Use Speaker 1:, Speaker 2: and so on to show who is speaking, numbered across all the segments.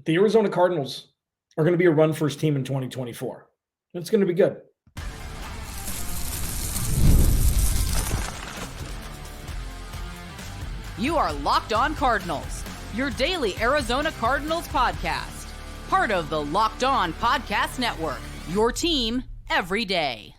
Speaker 1: The Arizona Cardinals are going to be a run-first team in 2024. It's going to be good.
Speaker 2: You are Locked On Cardinals, your daily Arizona Cardinals podcast. Part of the Locked On Podcast Network, your team every day.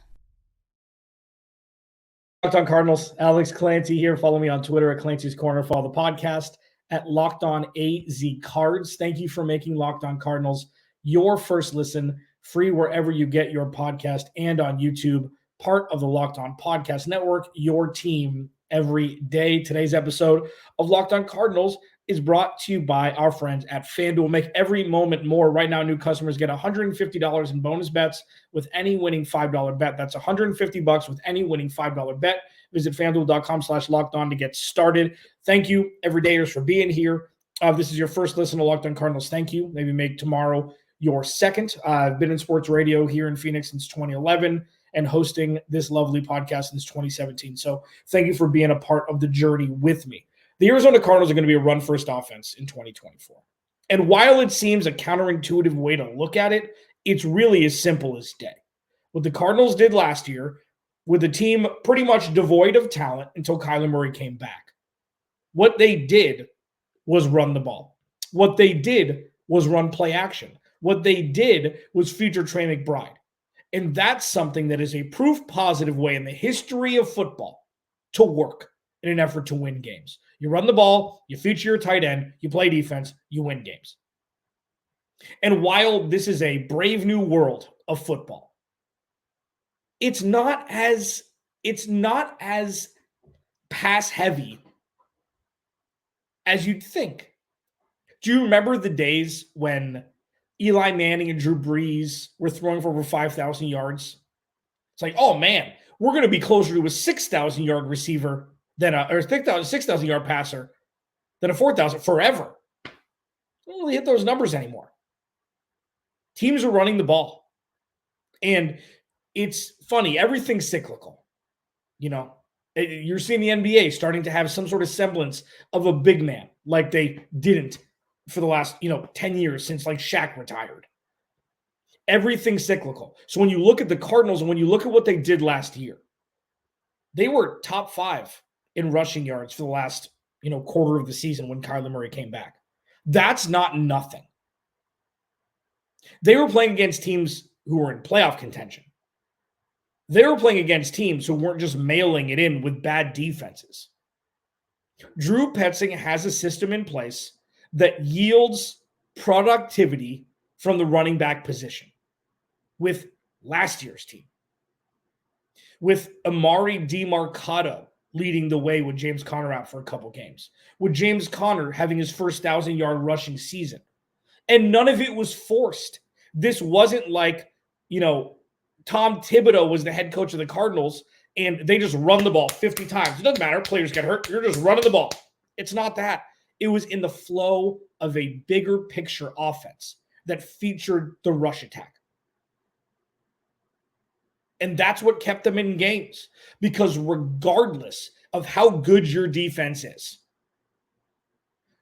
Speaker 1: Locked On Cardinals, Alex Clancy here. Follow me on Twitter at Clancy's Corner. Follow the podcast at Locked On AZ Cards. Thank you for making Locked On Cardinals your first listen, free wherever you get your podcast and on YouTube. Part of the Locked On Podcast Network, your team every day. Today's episode of Locked On Cardinals is brought to you by our friends at FanDuel. Make every moment more. Right now, new customers get $150 in bonus bets with any winning $5 bet. That's $150 with any winning $5 bet. Visit FanDuel.com/LockedOn to get started. Thank you, everydayers, for being here. This is your first listen to Locked On Cardinals. Thank you. Maybe make tomorrow your second. I've been in sports radio here in Phoenix since 2011 and hosting this lovely podcast since 2017. So thank you for being a part of the journey with me. The Arizona Cardinals are going to be a run-first offense in 2024. And while it seems a counterintuitive way to look at it, it's really as simple as day. What the Cardinals did last year with the team pretty much devoid of talent until Kyler Murray came back. What they did was run the ball. What they did was run play action. What they did was feature Trey McBride. And that's something that is a proof positive way in the history of football to work in an effort to win games. You run the ball, you feature your tight end, you play defense, you win games. And while this is a brave new world of football, it's not as pass heavy as you'd think. Do you remember the days when Eli Manning and Drew Brees were throwing for over 5,000 yards? It's like, oh man, we're going to be closer to a 6,000-yard receiver than or 6,000-yard passer than a 4,000 forever. They don't really hit those numbers anymore. Teams are running the ball. And it's funny, everything's cyclical. You know, you're seeing the NBA starting to have some sort of semblance of a big man like they didn't for the last, 10 years since like Shaq retired. Everything's cyclical. So when you look at the Cardinals and when you look at what they did last year, they were top 5 in rushing yards for the last, quarter of the season when Kyler Murray came back. That's not nothing. They were playing against teams who were in playoff contention. They were playing against teams who weren't just mailing it in with bad defenses. Drew Petzing has a system in place that yields productivity from the running back position with last year's team. With Amari DiMarcado leading the way with James Conner out for a couple games. With James Conner having his first 1,000-yard rushing season. And none of it was forced. This wasn't like, Tom Thibodeau was the head coach of the Cardinals and they just run the ball 50 times. It doesn't matter. Players get hurt. You're just running the ball. It's not that. It was in the flow of a bigger picture offense that featured the rush attack. And that's what kept them in games. Because regardless of how good your defense is,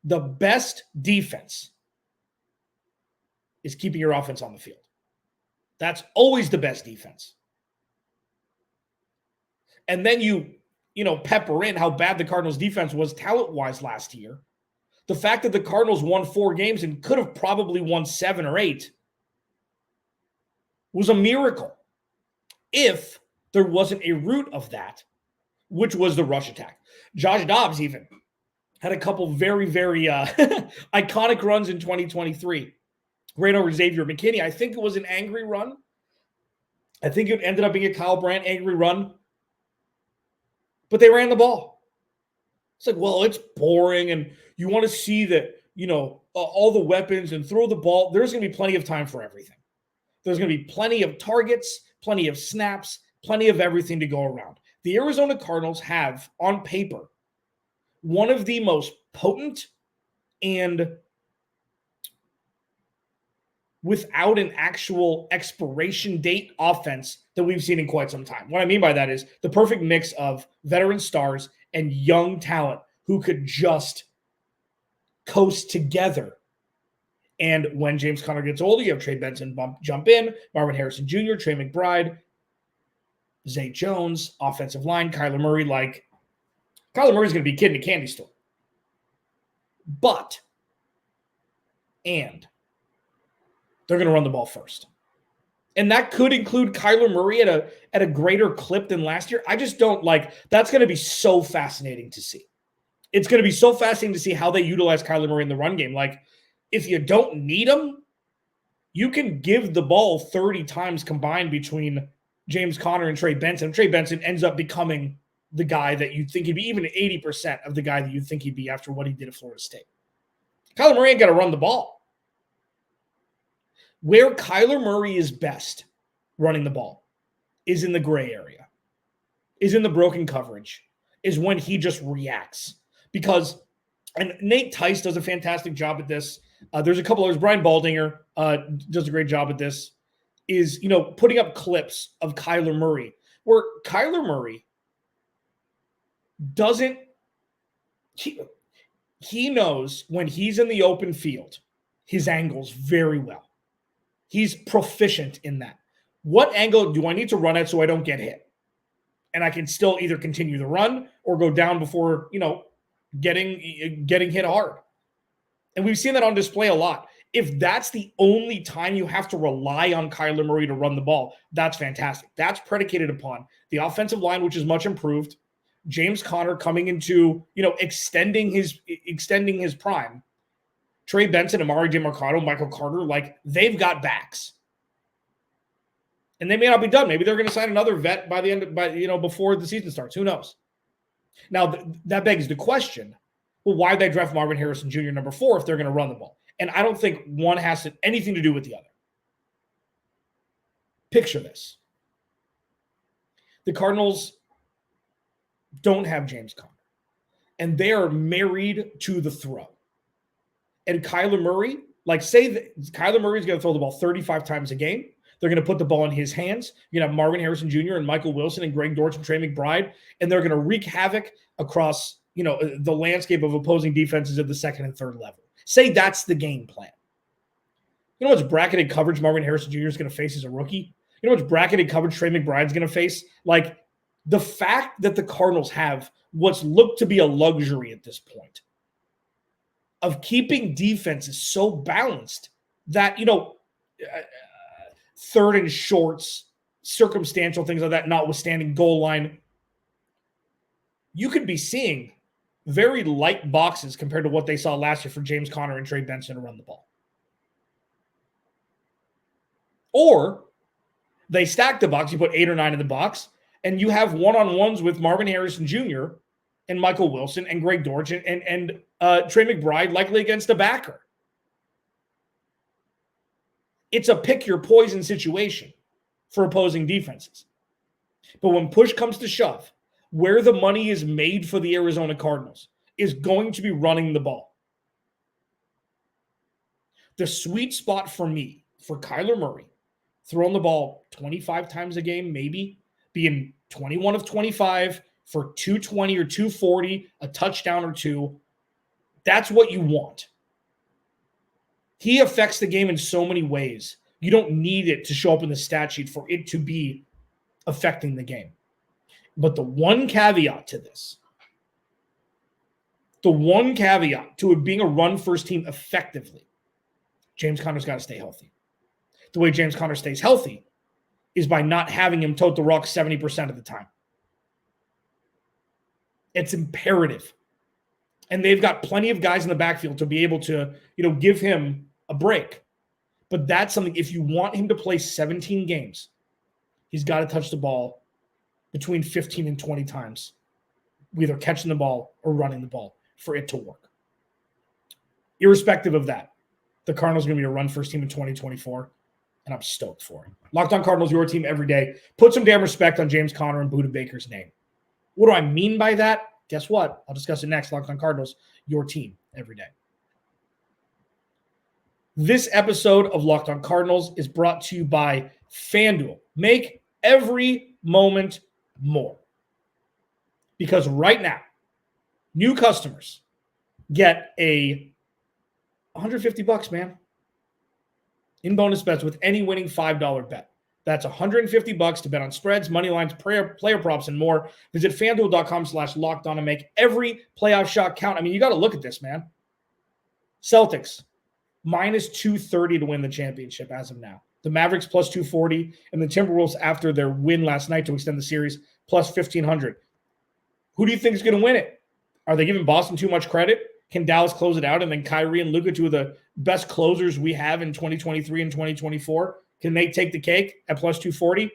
Speaker 1: the best defense is keeping your offense on the field. That's always the best defense. And then you pepper in how bad the Cardinals defense was talent-wise last year. The fact that the Cardinals won 4 games and could have probably won 7 or 8 was a miracle if there wasn't a root of that, which was the rush attack. Josh Dobbs even had a couple very, very iconic runs in 2023. Right over Xavier McKinney. I think it was an angry run. I think it ended up being a Kyle Brandt angry run. But they ran the ball. It's like, well, it's boring and you want to see that, all the weapons and throw the ball. There's going to be plenty of time for everything. There's going to be plenty of targets, plenty of snaps, plenty of everything to go around. The Arizona Cardinals have, on paper, one of the most potent and without an actual expiration date offense that we've seen in quite some time. What I mean by that is the perfect mix of veteran stars and young talent who could just coast together And when James Conner gets older, you have Trey Benson jump in, Marvin Harrison Jr., Trey McBride, Zay Jones, offensive line, Kyler Murray. Like, Kyler Murray's going to be a kid in a candy store. And they're going to run the ball first. And that could include Kyler Murray at a greater clip than last year. I just don't like, that's going to be so fascinating to see. It's going to be so fascinating to see how they utilize Kyler Murray in the run game. Like, if you don't need him, you can give the ball 30 times combined between James Conner and Trey Benson. Trey Benson ends up becoming the guy that you think he'd be, even 80% of the guy that you think he'd be after what he did at Florida State. Kyler Murray ain't got to run the ball. Where Kyler Murray is best running the ball is in the gray area, is in the broken coverage, is when he just reacts. Because, and Nate Tice does a fantastic job at this. There's a couple others. Brian Baldinger does a great job at this, is, putting up clips of Kyler Murray, where Kyler Murray doesn't, he knows when he's in the open field, his angles very well. He's proficient in that. What angle do I need to run at so I don't get hit? And I can still either continue the run or go down before, getting hit hard. And we've seen that on display a lot. If that's the only time you have to rely on Kyler Murray to run the ball, that's fantastic. That's predicated upon the offensive line, which is much improved. James Conner coming into, extending his prime. Trey Benson, Amari DeMarcado, Michael Carter, like, they've got backs. And they may not be done. Maybe they're going to sign another vet before the season starts. Who knows? Now, that begs the question, well, why did they draft Marvin Harrison Jr. number 4 if they're going to run the ball? And I don't think one has anything to do with the other. Picture this. The Cardinals don't have James Conner, and they are married to the throw. And Kyler Murray, say that Kyler Murray is going to throw the ball 35 times a game. They're going to put the ball in his hands. You're going to have Marvin Harrison Jr. and Michael Wilson and Greg Dortch and Trey McBride, and they're going to wreak havoc across, the landscape of opposing defenses at the second and third level. Say that's the game plan. You know what's bracketed coverage Marvin Harrison Jr. is going to face as a rookie? You know what's bracketed coverage Trey McBride's going to face? Like, the fact that the Cardinals have what's looked to be a luxury at this point of keeping defenses so balanced that, third and shorts, circumstantial things like that, notwithstanding goal line, you could be seeing very light boxes compared to what they saw last year for James Conner and Trey Benson to run the ball. Or they stack the box, you put 8 or 9 in the box, and you have one-on-ones with Marvin Harrison Jr. and Michael Wilson and Greg Dortch and Trey McBride, likely against a backer. It's a pick-your-poison situation for opposing defenses. But when push comes to shove, where the money is made for the Arizona Cardinals is going to be running the ball. The sweet spot for me, for Kyler Murray, throwing the ball 25 times a game, maybe, being 21 of 25 for 220 or 240, a touchdown or 2, that's what you want. He affects the game in so many ways. You don't need it to show up in the stat sheet for it to be affecting the game. But the one caveat to this, the one caveat to it being a run-first team effectively, James Conner's got to stay healthy. The way James Conner stays healthy is by not having him tote the rock 70% of the time. It's imperative. And they've got plenty of guys in the backfield to be able to, give him a break. But that's something, if you want him to play 17 games, he's got to touch the ball between 15 and 20 times, either catching the ball or running the ball for it to work. Irrespective of that, the Cardinals are going to be a run-first team in 2024, and I'm stoked for it. Locked On Cardinals, your team every day. Put some damn respect on James Conner and Budda Baker's name. What do I mean by that? Guess what? I'll discuss it next. Locked On Cardinals, your team every day. This episode of Locked On Cardinals is brought to you by FanDuel. Make every moment more. Because right now, new customers get $150, man. in bonus bets with any winning $5 bet. That's $150 to bet on spreads, money lines, player props, and more. Visit FanDuel.com/lockedon and make every playoff shot count. I mean, you got to look at this, man. Celtics, minus 230 to win the championship as of now. The Mavericks, plus 240. And the Timberwolves, after their win last night to extend the series, plus 1,500. Who do you think is going to win it? Are they giving Boston too much credit? Can Dallas close it out? And then Kyrie and Luka, two of the best closers we have in 2023 and 2024. Can they take the cake at plus 240?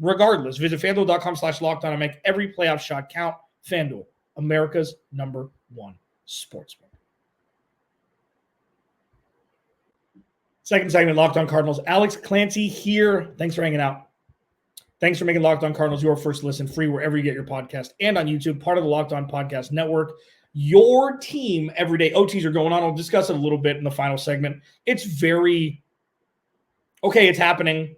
Speaker 1: Regardless, visit FanDuel.com/lockedon and make every playoff shot count. FanDuel, America's #1 sportsbook. Second segment, Locked On Cardinals. Alex Clancy here. Thanks for hanging out. Thanks for making Locked On Cardinals your first listen, free wherever you get your podcast and on YouTube, part of the Locked On Podcast Network. Your team every day. OTs are going on. I'll discuss it a little bit in the final segment. It's very, okay, it's happening.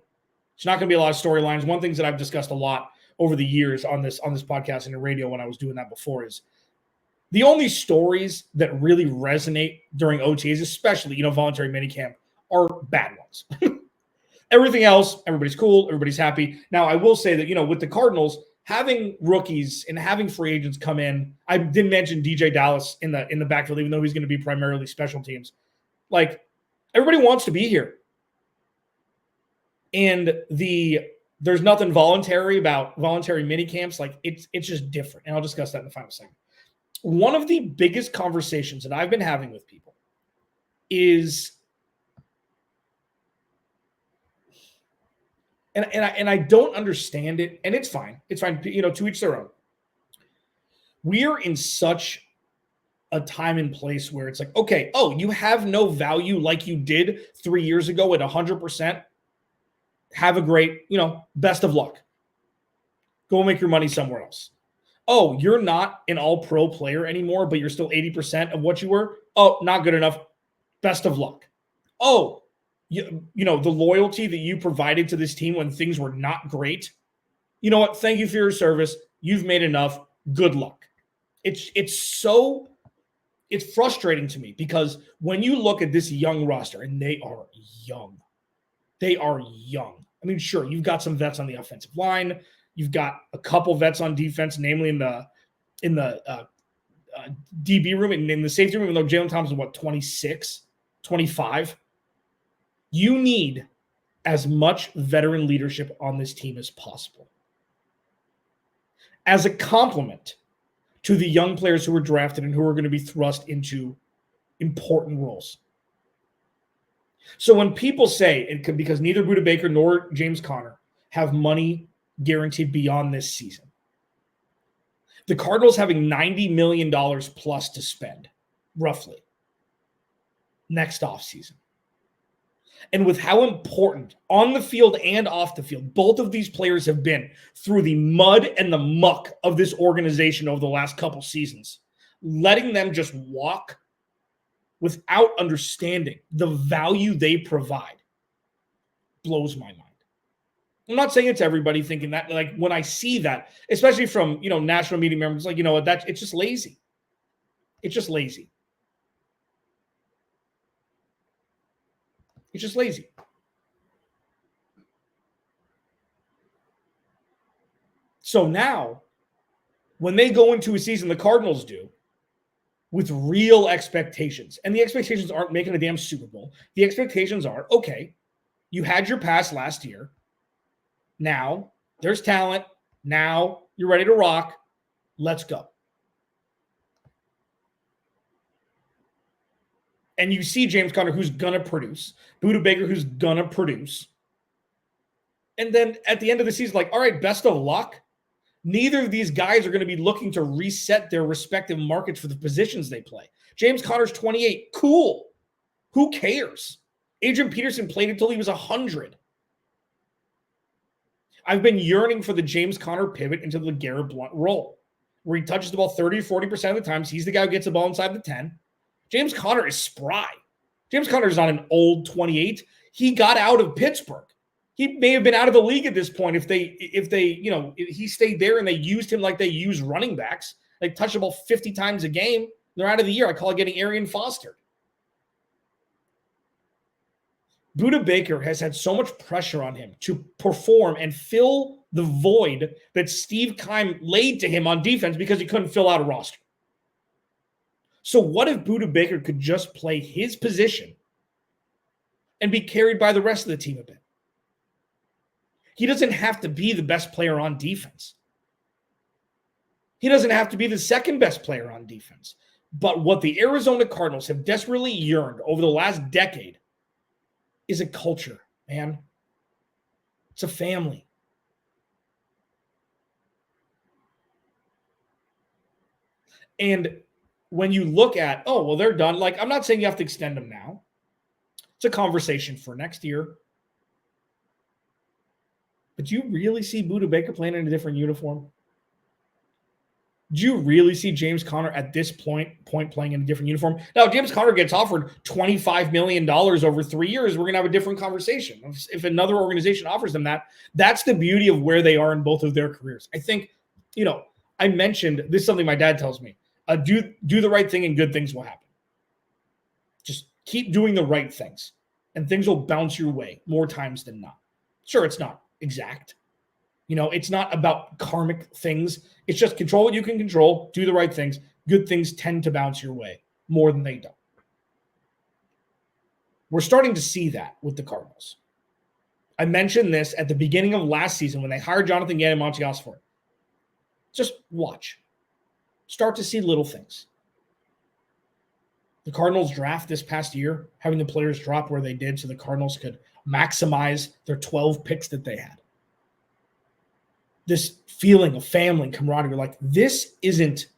Speaker 1: It's not going to be a lot of storylines. One thing that I've discussed a lot over the years on this podcast and the radio when I was doing that before is the only stories that really resonate during OTs, especially, voluntary minicamp, are bad ones. Everything else, everybody's cool, everybody's happy. Now, I will say that, with the Cardinals, having rookies and having free agents come in, I didn't mention DJ Dallas in the backfield, even though he's going to be primarily special teams. Like, everybody wants to be here. And there's nothing voluntary about voluntary mini camps. Like, it's just different. And I'll discuss that in the final segment. One of the biggest conversations that I've been having with people is, and I don't understand it, and it's fine. It's fine, to each their own. We are in such a time and place where it's like, okay, you have no value like you did 3 years ago at 100%. Have a great, best of luck. Go make your money somewhere else. Oh, you're not an all-pro player anymore, but you're still 80% of what you were. Oh, not good enough. Best of luck. Oh, the loyalty that you provided to this team when things were not great. You know what? Thank you for your service. You've made enough. Good luck. It's frustrating to me because when you look at this young roster, and they are young. They are young. I mean, sure, you've got some vets on the offensive line. You've got a couple vets on defense, namely in the DB room and in the safety room, even though Jalen Thompson is, 26, 25? You need as much veteran leadership on this team as possible. As a complement to the young players who were drafted and who are going to be thrust into important roles. So when people say, because neither Budda Baker nor James Conner have money guaranteed beyond this season, the Cardinals having $90 million plus to spend, roughly, next offseason. And with how important on the field and off the field both of these players have been through the mud and the muck of this organization over the last couple seasons, letting them just walk without understanding the value they provide blows my mind. I'm not saying it's everybody thinking that. Like, when I see that, especially from, national media members, like, it's just lazy. It's just lazy. It's just lazy. So now, when they go into a season, the Cardinals do, with real expectations, and the expectations aren't making a damn Super Bowl. The expectations are, okay, you had your pass last year. Now there's talent. Now you're ready to rock. Let's go. And you see James Conner, who's going to produce. Budda Baker, who's going to produce. And then at the end of the season, all right, best of luck. Neither of these guys are going to be looking to reset their respective markets for the positions they play. James Conner's 28. Cool. Who cares? Adrian Peterson played until he was 100. I've been yearning for the James Conner pivot into the Garrett Blount role, where he touches the ball 30 or 40% of the times. He's the guy who gets the ball inside the 10. James Conner is spry. James Conner is not an old 28. He got out of Pittsburgh. He may have been out of the league at this point if he stayed there and they used him like they use running backs, like touch the ball 50 times a game. They're out of the year. I call it getting Arian Foster. Budda Baker has had so much pressure on him to perform and fill the void that Steve Keim laid to him on defense because he couldn't fill out a roster. So what if Budda Baker could just play his position and be carried by the rest of the team a bit? He doesn't have to be the best player on defense. He doesn't have to be the second best player on defense. But what the Arizona Cardinals have desperately yearned over the last decade is a culture, man. It's a family. And when you look at, oh, well, they're done. Like, I'm not saying you have to extend them now. It's a conversation for next year. But do you really see Budda Baker playing in a different uniform? Do you really see James Conner at this point playing in a different uniform? Now, if James Conner gets offered $25 million over 3 years, we're going to have a different conversation. If another organization offers them that, that's the beauty of where they are in both of their careers. I think, I mentioned, this is something my dad tells me, do the right thing and good things will happen. Just keep doing the right things and things will bounce your way more times than not. Sure, it's not exact. It's not about karmic things. It's just control what you can control, do the right things. Good things tend to bounce your way more than they don't. We're starting to see that with the Cardinals. I mentioned this at the beginning of last season when they hired Jonathan Gannon and Monty Osborne. Just watch. Start to see little things. The Cardinals draft this past year, having the players drop where they did so the Cardinals could maximize their 12 picks that they had. This feeling of family and camaraderie, like this isn't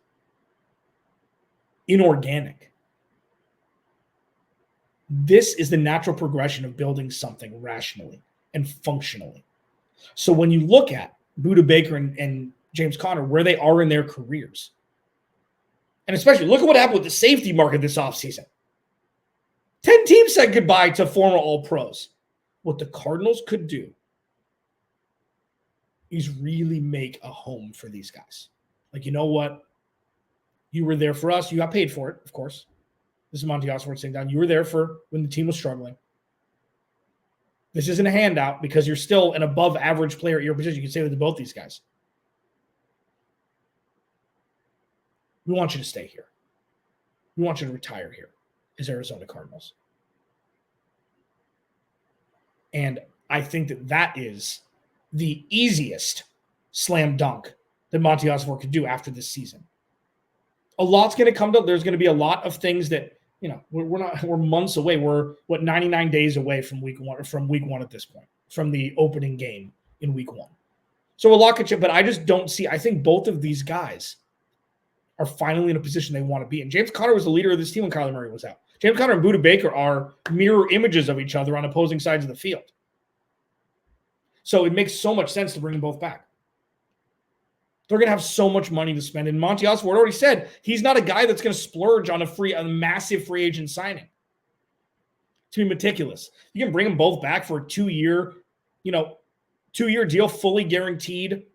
Speaker 1: inorganic. This is the natural progression of building something rationally and functionally. So when you look at Budda Baker and James Conner, where they are in their careers, and especially look at what happened with the safety market this offseason. 10 teams said goodbye to former All-Pros. What the Cardinals could do is really make a home for these guys. Like, you know what? You were there for us. You got paid for it, of course. This is Monty Osborne sitting down. You were there for when the team was struggling. This isn't a handout because you're still an above average player at your position. You can say that to both these guys. We want you to stay here. We want you to retire here as Arizona Cardinals. And I think that is the easiest slam dunk that Monty Osborne could do after this season. A lot's going to come to. There's going to be a lot of things that we're months away. We're 99 days away from week one at this point, from the opening game in week one. So a lot could change, but I just don't see. I think both of these guys are finally in a position they want to be in. James Conner was the leader of this team when Kyler Murray was out. James Conner and Budda Baker are mirror images of each other on opposing sides of the field. So it makes so much sense to bring them both back. They're going to have so much money to spend. And Monty Osborne already said he's not a guy that's going to splurge on a massive free agent signing. To be meticulous. You can bring them both back for a 2-year deal, fully guaranteed.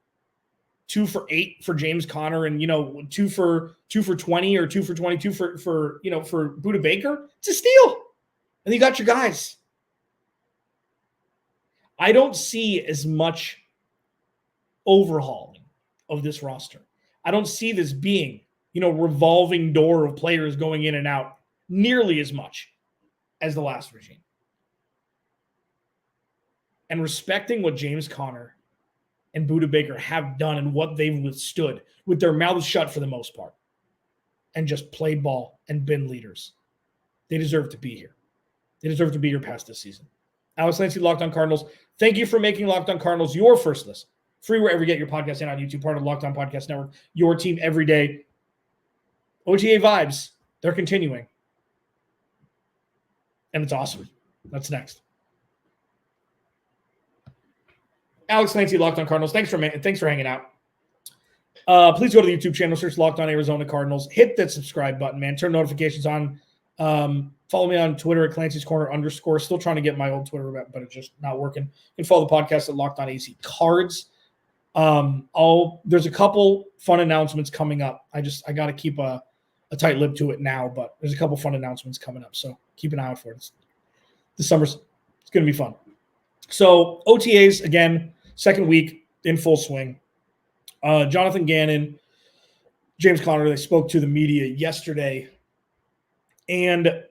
Speaker 1: 2 for $8 for James Conner, and 2 for $20 or 2 for $22 for Budda Baker. It's a steal. And you got your guys. I don't see as much overhauling of this roster. I don't see this being, revolving door of players going in and out nearly as much as the last regime. And respecting what James Conner and Budda Baker have done and what they've withstood with their mouths shut for the most part and just played ball and been leaders. They deserve to be here. They deserve to be here past this season. Alex Clancy, Locked On Cardinals. Thank you for making Locked On Cardinals your first listen. Free wherever you get your podcast and on YouTube, part of the Locked On Podcast Network. Your team every day. OTA vibes, they're continuing. And it's awesome. That's next. Alex Clancy, Locked On Cardinals. Thanks for hanging out. Please go to the YouTube channel, search Locked On Arizona Cardinals. Hit that subscribe button, man. Turn notifications on. Follow me on Twitter at Clancy's Corner _. Still trying to get my old Twitter, but it's just not working. You can follow the podcast at Locked On AZ Cards. There's a couple fun announcements coming up. I got to keep a tight lip to it now, but there's a couple fun announcements coming up, so keep an eye out for it. The summer's It's going to be fun. So OTAs, again, second week in full swing. Jonathan Gannon, James Conner, they spoke to the media yesterday. And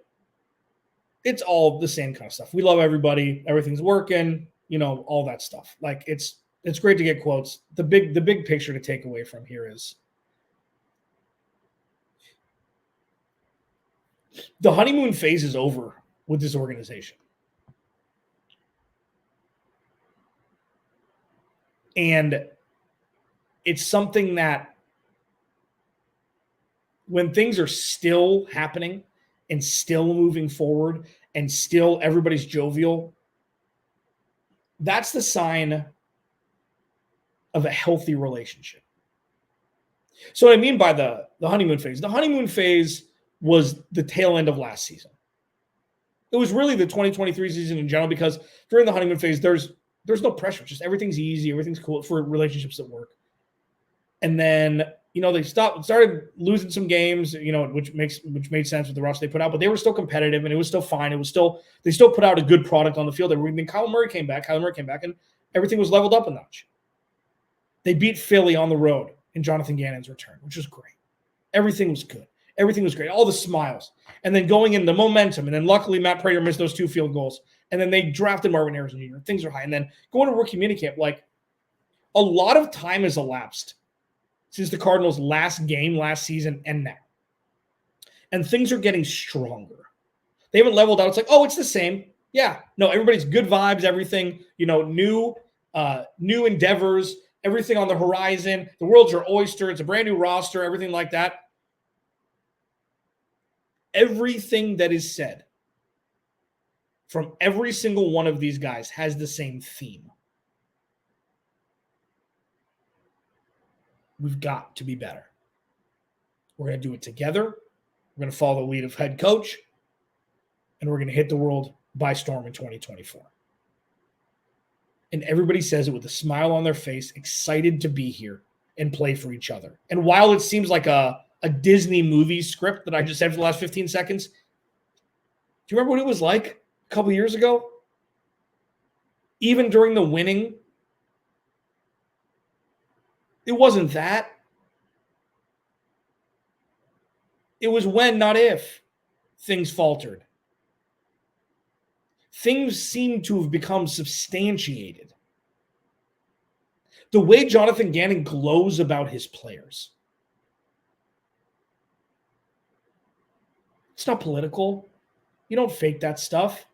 Speaker 1: it's all the same kind of stuff. We love everybody. Everything's working, all that stuff. Like it's great to get quotes. The big picture to take away from here is the honeymoon phase is over with this organization. And it's something that when things are still happening and still moving forward and still everybody's jovial, that's the sign of a healthy relationship. So what I mean by the honeymoon phase was the tail end of last season. It was really the 2023 season in general, because during the honeymoon phase, there's no pressure. Just everything's easy. Everything's cool for relationships that work. And then, they started losing some games, which made sense with the roster they put out, but they were still competitive and it was still fine. They still put out a good product on the field. Then Kyler Murray came back and everything was leveled up a notch. They beat Philly on the road in Jonathan Gannon's return, which was great. Everything was good. Everything was great. All the smiles. And then going into momentum. And then luckily Matt Prater missed those 2 field goals. And then they drafted Marvin Jr. Things are high. And then going to rookie minicamp, like a lot of time has elapsed since the Cardinals' last game last season and now. And things are getting stronger. They haven't leveled out. It's like, oh, it's the same. Yeah. No, everybody's good vibes, everything, new endeavors, everything on the horizon. The world's your oyster. It's a brand new roster, everything like that. Everything that is said from every single one of these guys has the same theme. We've got to be better. We're going to do it together. We're going to follow the lead of head coach, and we're going to hit the world by storm in 2024. And everybody says it with a smile on their face, excited to be here and play for each other. And while it seems like a Disney movie script that I just said for the last 15 seconds, do you remember what it was like a couple years ago? Even during the winning, it wasn't that. It was when, not if, things faltered. Things seem to have become substantiated. The way Jonathan Gannon glows about his players. It's not political. You don't fake that stuff.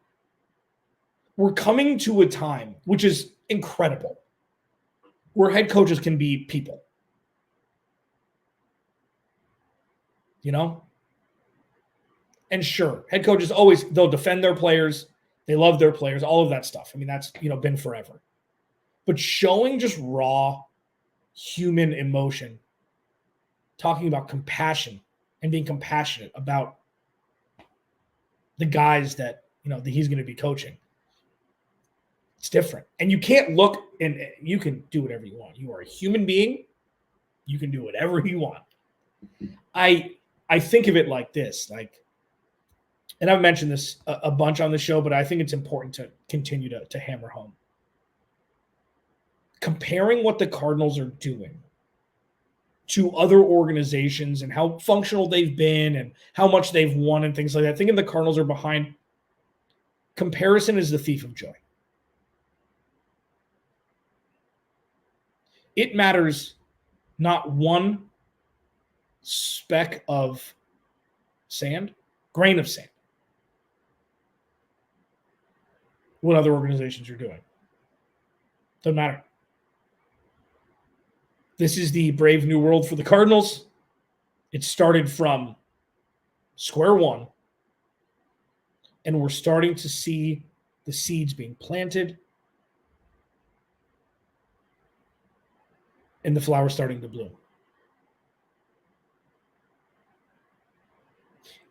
Speaker 1: We're coming to a time, which is incredible, where head coaches can be people. And sure, head coaches they'll defend their players. They love their players, all of that stuff. I mean, that's, been forever. But showing just raw human emotion, talking about compassion and being compassionate about the guys that, that he's going to be coaching. It's different. And you can't look and you can do whatever you want. You are a human being. You can do whatever you want. I think of it like this, and I've mentioned this a bunch on the show, but I think it's important to continue to hammer home. Comparing what the Cardinals are doing to other organizations and how functional they've been and how much they've won and things like that. Thinking the Cardinals are behind. Comparison is the thief of joy. It matters not one speck of sand, grain of sand, what other organizations are doing. Doesn't matter. This is the brave new world for the Cardinals. It started from square one, and we're starting to see the seeds being planted and the flowers starting to bloom.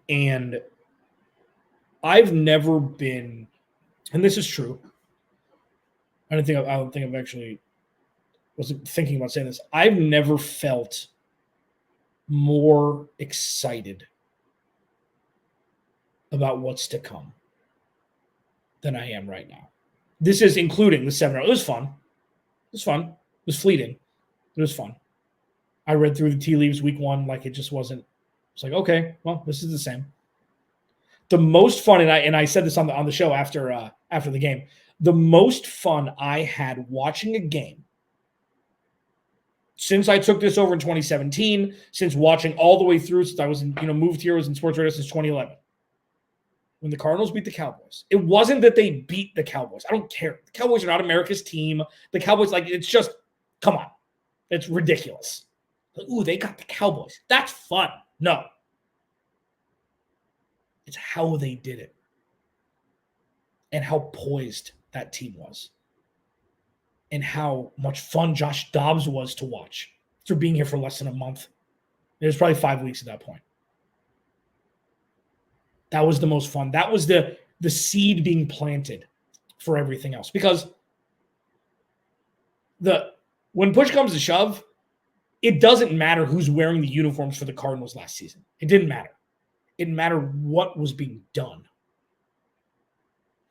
Speaker 1: And I've never been, and this is true, I don't think I've actually wasn't thinking about saying this. I've never felt more excited about what's to come than I am right now. This is including the 7-0. It was fun. It was fun. It was fleeting. It was fun. I read through the tea leaves week 1 like it just wasn't. It's like, okay, well, this is the same. The most fun, and I said this on the show after the game, the most fun I had watching a game since I took this over in 2017, since watching all the way through, since I was moved here, was in sports radio since 2011. When the Cardinals beat the Cowboys, it wasn't that they beat the Cowboys. I don't care. The Cowboys are not America's team. The Cowboys, it's just, come on. It's ridiculous. Ooh, they got the Cowboys. That's fun. No. It's how they did it and how poised that team was and how much fun Josh Dobbs was to watch after being here for less than a month. It was probably 5 weeks at that point. That was the most fun. That was the seed being planted for everything else. Because when push comes to shove, it doesn't matter who's wearing the uniforms for the Cardinals last season. It didn't matter. It mattered what was being done.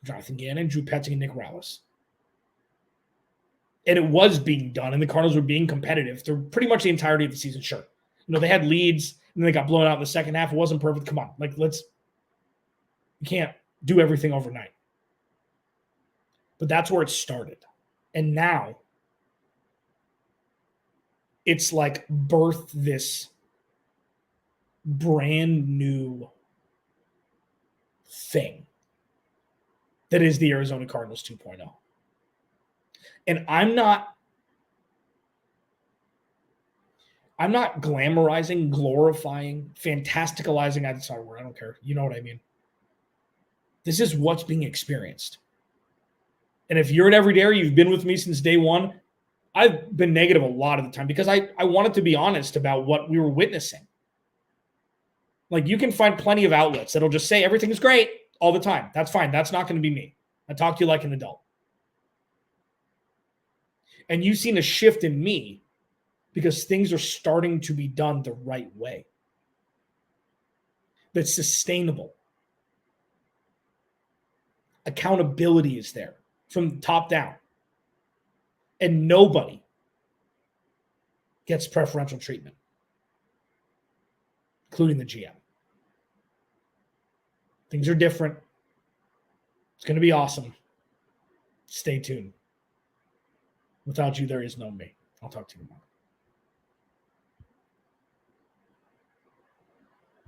Speaker 1: Jonathan Gannon, Drew Petzing, and Nick Rallis. And it was being done, and the Cardinals were being competitive through pretty much the entirety of the season. Sure. They had leads, and then they got blown out in the second half. It wasn't perfect. Come on. You can't do everything overnight. But that's where it started. And now, it's like birthed this brand new thing that is the Arizona Cardinals 2.0. And I'm not glamorizing, glorifying, fantasticalizing. That's not a word. I don't care. You know what I mean? This is what's being experienced. And if you're an everydayer, you've been with me since day one, I've been negative a lot of the time because I wanted to be honest about what we were witnessing. You can find plenty of outlets that'll just say everything is great all the time. That's fine. That's not going to be me. I talk to you like an adult. And you've seen a shift in me because things are starting to be done the right way. That's sustainable. Accountability is there from top down. And nobody gets preferential treatment, including the GM. Things are different. It's going to be awesome. Stay tuned. Without you, there is no me. I'll talk to you tomorrow.